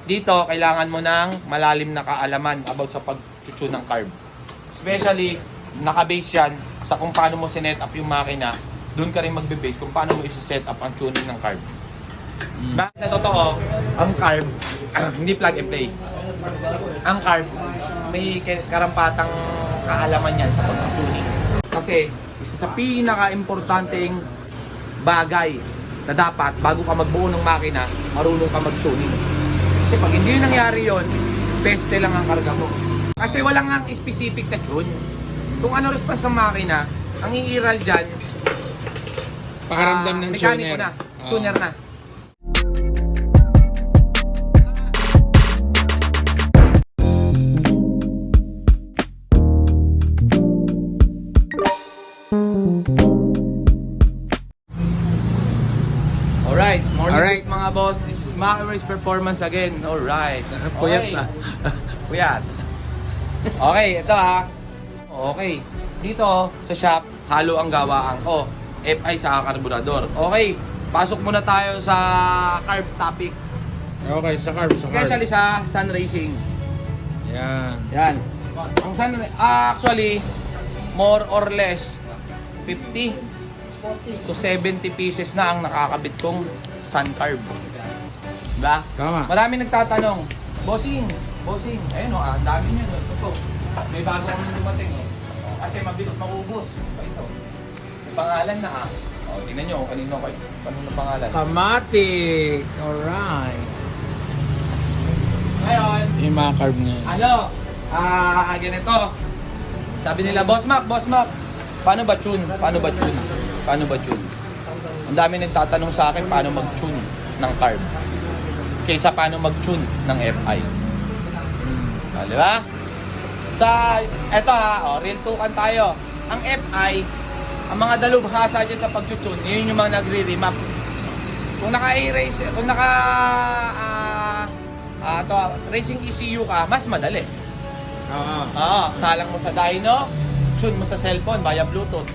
Dito, kailangan mo ng malalim na kaalaman about sa pag-tune ng carb. Especially, naka-base yan sa kung paano mo sinet up yung makina. Doon ka rin magbe-base kung paano mo isi-set up ang tuning ng carb. Sa totoo, ang carb, hindi plug and play. Ang carb, may karampatang kaalaman yan sa pag-tuning. Kasi, isa sa pinaka-importanteng bagay na dapat bago ka magbuo ng makina, marunong ka mag-tuning. Kasi pag hindi nangyari yon, peste lang ang karga mo. Kasi walang ang specific na tune. Kung ano response ng makina, ang iiral dyan, Pakaramdam ng mekaniko tuner. na, tuner na. Alright, morning mga boss. This is Mac Erase Performance again. Alright. Puyat na. Puyat. Okay, ito ha. Okay. Dito sa shop, halo ang gawaan ko. FI sa carburetor. Okay, pasok muna tayo sa carb topic. Okay, sa carb. Especially sa Sun Racing. Yan. Yan. Ang Sun actually, more or less 50 to 70 pieces na ang nakakabit kong Sun Carb. Diba? Tama. Marami nagtatanong, bossing, ayun o, ang dami nyo, ito. May bago kami dumating kasi mabilis maubos. So, may pangalan na tingnan nyo kung kanino pangalan. Kamatic. Alright. Ngayon, Yung mga carb niya. Ganito. Sabi nila, Boss Mac, paano ba tune? Ang dami nagtatanong sa akin paano mag-tune ng carb kaysa paano mag-tune ng FI. Di ba? Eto real talkan tayo. Ang FI, ang mga dalubhasa dyan sa pag-tune, yun yung mga nagre-remap. Kung naka-erase, kung racing ECU ka, mas madali. Salang mo sa dyno, tune mo sa cellphone via Bluetooth.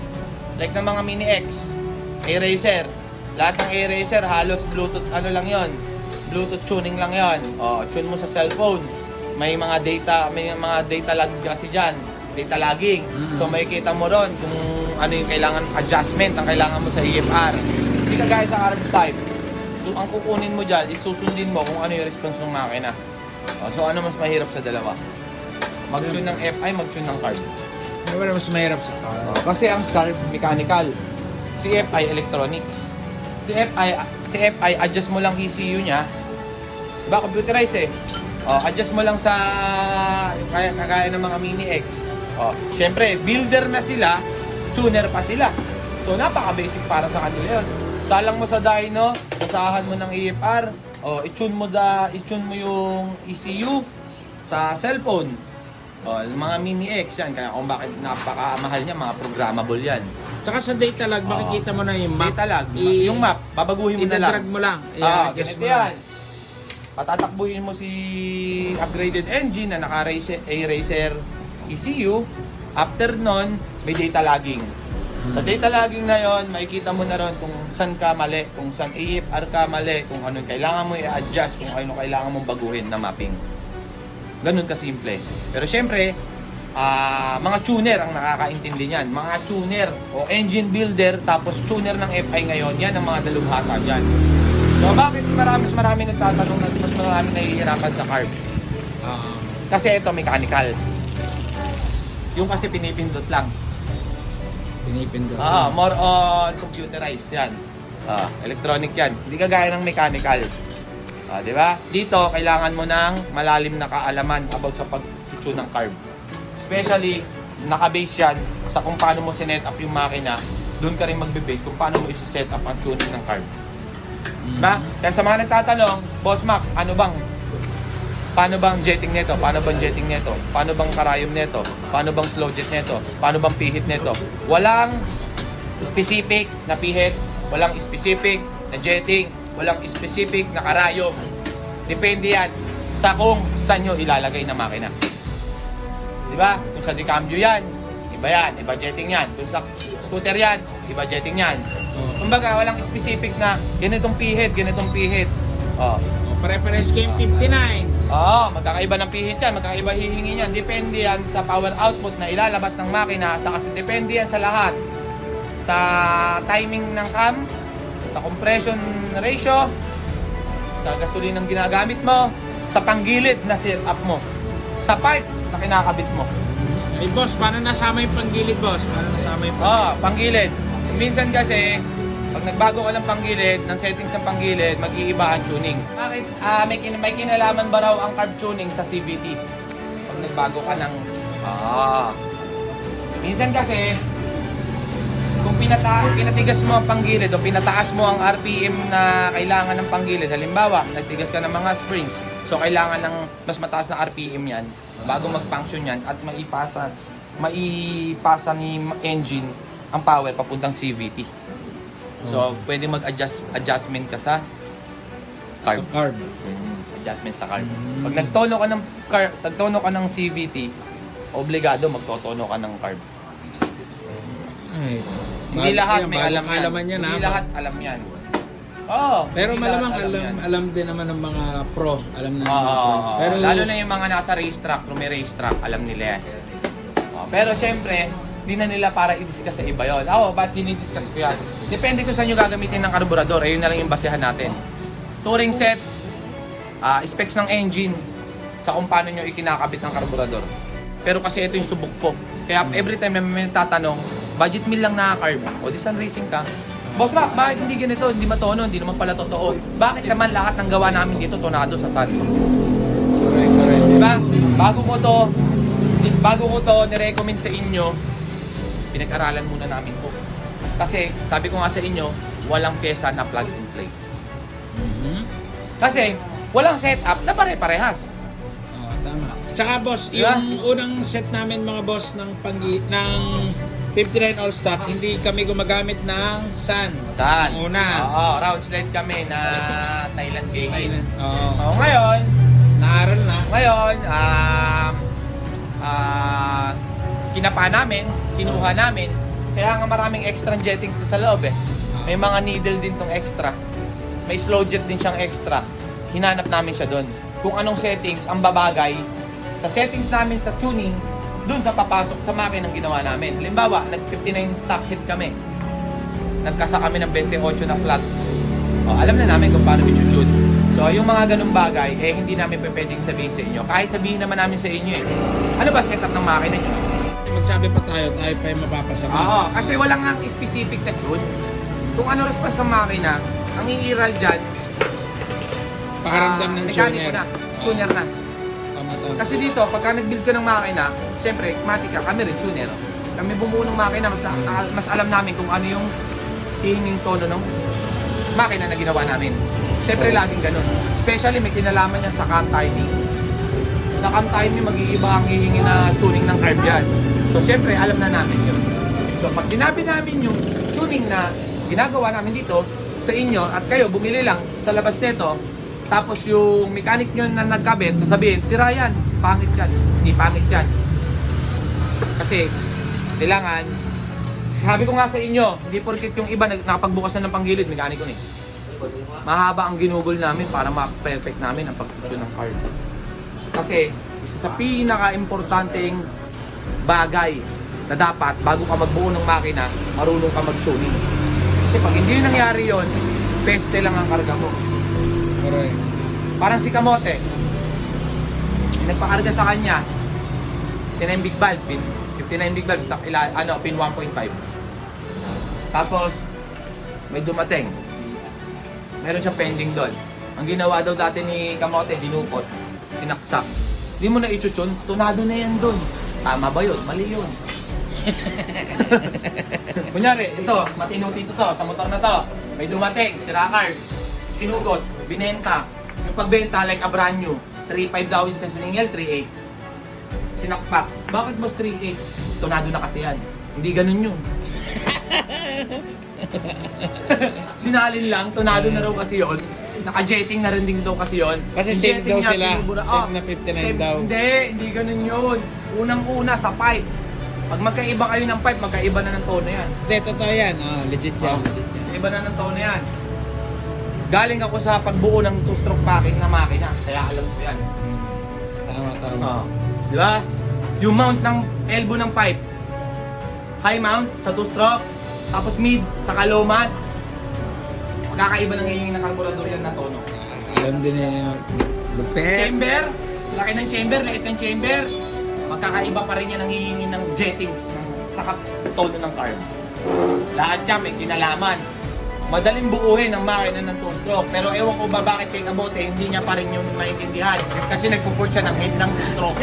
Like ng mga Mini X, A-Racer. Lahat ng A-Racer, halos Bluetooth lang yon. Bluetooth tuning lang yon. Tune mo sa cellphone. May mga data lag kasi diyan, data lagging. So makikita mo ron kung ano yung kailangan adjustment ang kailangan mo sa EFR. Hindi ka gaya sa carb type. So ang kukunin mo diyan, isusundin mo kung ano yung response ng makina. So ano mas mahirap sa dalawa? Mag-tune ng FI, mag-tune ng carb. Wala mas mahirap sa carb. Kasi ang carb mechanical, si FI electronics. Si FI adjust mo lang ECU niya. Diba computerize adjust mo lang sa kagaya ng mga Mini X. Syempre, builder na sila, tuner pa sila. So napaka-basic para sa kanila 'yon. Salang mo sa dyno, basahan mo ng EFR, i-tune mo yung ECU sa cellphone. Mga Mini X yan, kaya kung bakit napakamahal niya, mga programmable yan. Tsaka sa data log, makikita mo na yung map. Data log, yung map, babaguhin mo na lang. Itadrag mo lang. Ganito yan. Patatakbuhin mo si upgraded engine na naka-A-Racer ECU. After nun, may data logging. Sa data logging na yon, makikita mo na ron kung saan ka mali, kung saan EFR ka mali, kung ano kailangan mo i-adjust, kung ano kailangan mong baguhin na mapping. Ganun kasimple. Pero syempre, mga tuner ang nakakaintindi niyan. Mga tuner o engine builder tapos tuner ng FI ngayon, yan ang mga dalubhasa dyan. So bakit mas marami nagtatanong na mas marami nahihirapan sa carb? Kasi ito mechanical. Yung kasi pinipindot lang. Pinipindot. More on computerized yan. Electronic yan. Hindi kagaya ng mechanical. Di ba? Dito, kailangan mo ng malalim na kaalaman about sa pag-tune ng carb. Especially, naka-base yan sa kung paano mo sinet up yung makina. Doon ka rin magbe-base kung paano mo isi-set up ang tuning ng carb. Diba? Kaya sa mga nagtatanong, Boss Mac, paano bang jetting nito? Paano bang jetting nito? Paano bang karayom nito? Paano bang slow jet nito? Paano bang pihit nito? Walang specific na pihit, walang specific na jetting, walang specific na karayom. Depende yan sa kung saan nyo ilalagay na makina. Diba? Kung sa decambio yan, iba yan, iba jetting yan. Kung sa scooter yan, iba jetting yan. Kumbaga, walang specific na ganitong pihit. pare-pares kayong 59. Oo, magkakaiba ng pihit yan, magkakaiba hihingi yan. Depende yan sa power output na ilalabas ng makina. Kasi depende yan sa lahat. Sa timing ng cam, sa compression ratio, sa gasolina ng ginagamit mo, sa panggilid na setup mo, sa pipe na kinakabit mo. Ay boss, paano nasama yung panggilid boss? Paano nasama yung Oo, panggilid. Minsan kasi, pag nagbago ka ng panggilid, ng settings ng panggilid, mag-iiba ang tuning. Bakit? May kinalaman ba raw ang carb tuning sa CVT? Pag nagbago ka ng... Minsan kasi, kung pinatigas mo ang panggilid o pinataas mo ang RPM na kailangan ng panggilid, halimbawa, nagtigas ka ng mga springs, so kailangan ng mas mataas na RPM yan bago mag-function yan at maipasa ni engine ang power papuntang CVT. So, pwede adjustment ka sa carb. carb? Adjustment sa carb. Pag nagtono ka ng CVT, obligado magtotono ka ng carb. Ay, Hindi lahat may bagong alam yan. kaalaman yan, Hindi ha? lahat alam yan. Oo. Pero hindi malamang lahat yan. alam din naman ng mga pro. Alam na ng Oo, mga pro. Pero lalo na yung mga nasa racetrack, may racetrack, alam nila yan. Pero syempre, hindi na nila para i-discuss sa iba yun. Ba't dinidiscuss ko yan? Depende kung saan nyo gagamitin ng karburador. Ayun na lang yung basehan natin. Touring set, specs ng engine, sa kung paano nyo ikinakabit ng karburador. Pero kasi ito yung subok ko. Kaya every time na may tatanong, budget meal lang naka-carb. O di Sun Racing ka? Boss ba, bakit hindi ganito? Hindi matono, hindi naman pala totoo. Bakit naman lahat ng gawa namin dito tonado sa Sun? correct. Diba? Bago ko to nirecommend sa inyo, pinag-aralan muna namin to. Kasi, sabi ko nga sa inyo, walang pyesa na plug and play. Kasi, walang setup na pare-parehas. Tama. Tsaka boss, Diba? yung unang set namin mga boss ng 59 All Stock, hindi kami gumagamit ng Sun. Saan? Una. Oo, round sled kami na Thailand Gay. Oo. Ngayon, Naaral na. kinapa namin, kinuha namin, kaya nga maraming extra jetting sa loob eh. May mga needle din tong extra. May slow jet din siyang extra. Hinanap namin siya doon. Kung anong settings ang babagay sa settings namin sa tuning, doon sa papasok sa makina ng ginawa namin. Halimbawa, nag-59 stock hit kami. Nagkasa kami ng 28 na flat. Alam na namin kung paano i-tune. So, yung mga ganung bagay, hindi namin pwedeng sabihin sa inyo. Kahit sabihin naman namin sa inyo ano ba setup ng makina nyo? Magsabi pa tayo pa yung mapapasama. Oo, kasi wala nga specific na tune. Kung ano response ng makina, ang iiral dyan, Pakaramdam ng mekaniko tuner. na, tuner na. Tama. Kasi dito, pagka nag-build ka ng makina, siyempre, matik ka, kami rin tuner. Kami bumuo ng makina, mas alam namin kung ano yung hihinging tono ng makina na ginawa namin. Siyempre, laging ganun. Especially, may kinalaman yan sa cam timing. Sa cam timing, mag-iiba ang hihingi na tuning ng carb yan. So, siyempre, alam na namin yun. So, pag sinabi namin yung tuning na ginagawa namin dito sa inyo at kayo bumili lang sa labas nito, tapos yung mechanic nyo na nagkabit, sasabihin, si Ryan, pangit yan. Hindi pangit yan. Kasi, kailangan, sabi ko nga sa inyo, hindi porkit yung iba nakapagbukas na ng panggilid, mekaniko ni. Mahaba ang ginugol namin para ma-perfect namin ang pag-tune ng carb. Kasi, isa sa pinaka-importanteng bagay na dapat, bago ka magbuo ng makina, marunong ka mag-tuning. Kasi pag hindi yung nangyari yun, peste lang ang karga mo. Correct. Parang si Kamote, nagpakarga sa kanya 59 big valve, 59 big valve stock, pin 1.5. Tapos may dumating, meron siyang pending doon. Ang ginawa daw dati ni Kamote, dinupot, sinaksak. Di mo na ichuchun, tunado na yan doon. Tama ba yun? Mali yun. Kunyari, ito, matinuti ito sa motor na to. May dumating, sira carb, sinugot, binenta. Yung pagbenta, like a brand new, 3.5 daw yung sa siningil, 3.8. Sinakpak. Bakit boss 3.8? Tunado na kasi yan. Hindi ganun yun. Sinalin lang, tunado na raw kasi yun. Naka-jetting na rin din daw kasi yun. Kasi Yung safe jetting daw niya, sila. binubura. Safe na 59 safe. daw. Hindi ganun yun. Unang-una sa pipe. Pag magkaiba kayo ng pipe, magkaiba na ng tono yan. Hindi, totoo yan. Legit yan. Iba na ng tono yan. Galing ako sa pagbuo ng two-stroke packing na makina, kaya alam ko yan. Tama. Di ba? Yung mount ng elbow ng pipe, high mount sa two-stroke, tapos mid sa kalomat. Magkakaiba ng hihingin ng carburetor yan na tono. Alam din niya yung lupet. Chamber, laki ng chamber, liit ng chamber. Magkakaiba pa rin yan ang hihingin ng jettings, saka tono ng carb. Lahat yan may kinalaman. Madaling buuhin ang makina ng two-stroke, pero ewan ko ba bakit kay Kamote hindi niya pa rin yung maintindihan kasi nagpo-port siya ng head ng two-stroke.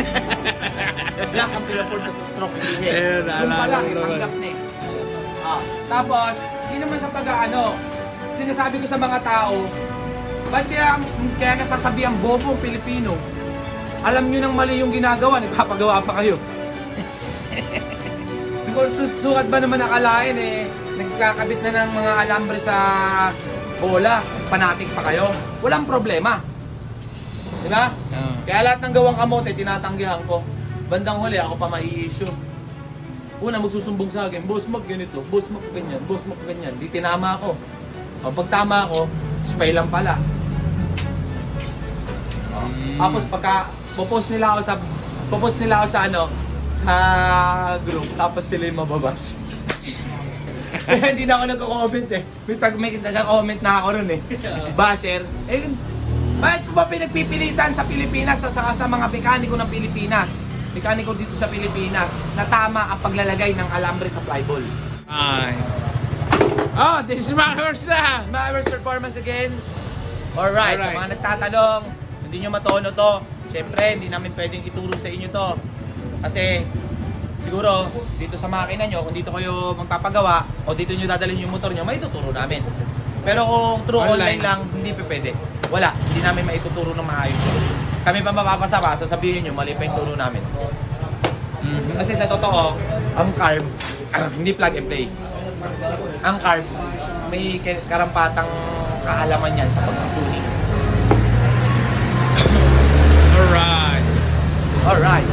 Black ang pinaport sa two-stroke, hindi head. Eh, Yung naalala pala, ko naman. ipanggap na eh. Tapos, hindi naman sa pag-ano, sinasabi ko sa mga tao, ba't kaya nasasabihan bobo ang Pilipino? Alam nyo nang mali yung ginagawa, nagpapagawa pa kayo. Sukat ba naman nakalain eh, nagkakabit na ng mga alambre sa bola, panatik pa kayo, walang problema. Diba? Kaya lahat ng gawang Kamote, tinatanggihan ko. Bandang huli, ako pa mai-issue. Una, magsusumbong sa akin, boss mag ganito, boss mag ganyan, boss mag ganyan. Di tinama ako. O pag tama ako, spy lang pala. Tapos pagka popost nila ako sa ano, sa group, tapos sila yung mababas. Kaya hindi na ako nagko-comment eh. May nagko-comment na ako ron eh. Basher. Eh, bakit ko ba pinagpipilitan sa Pilipinas sa mga mekaniko ng Pilipinas? Mekaniko dito sa Pilipinas na tama ang paglalagay ng alambre sa flyball. Ay. Oh, this is Mahers na! Mahers Performance again. Alright, sa mga nagtatanong, hindi nyo matono to. Siyempre, hindi namin pwedeng ituro sa inyo to. Kasi, siguro, dito sa makina nyo, kung dito kayo magpapagawa, o dito nyo dadalhin yung motor nyo, may tuturo namin. Pero kung through online lang, hindi pa pwede. Wala, hindi namin maituturo ng maayos. Kami pa mapapasama, sasabihin nyo, mali pa yung turo namin. Kasi sa totoo, ang carb, hindi plug and play. Ang carb, may karampatang kaalaman yan sa pag-tuning. Alright. Alright.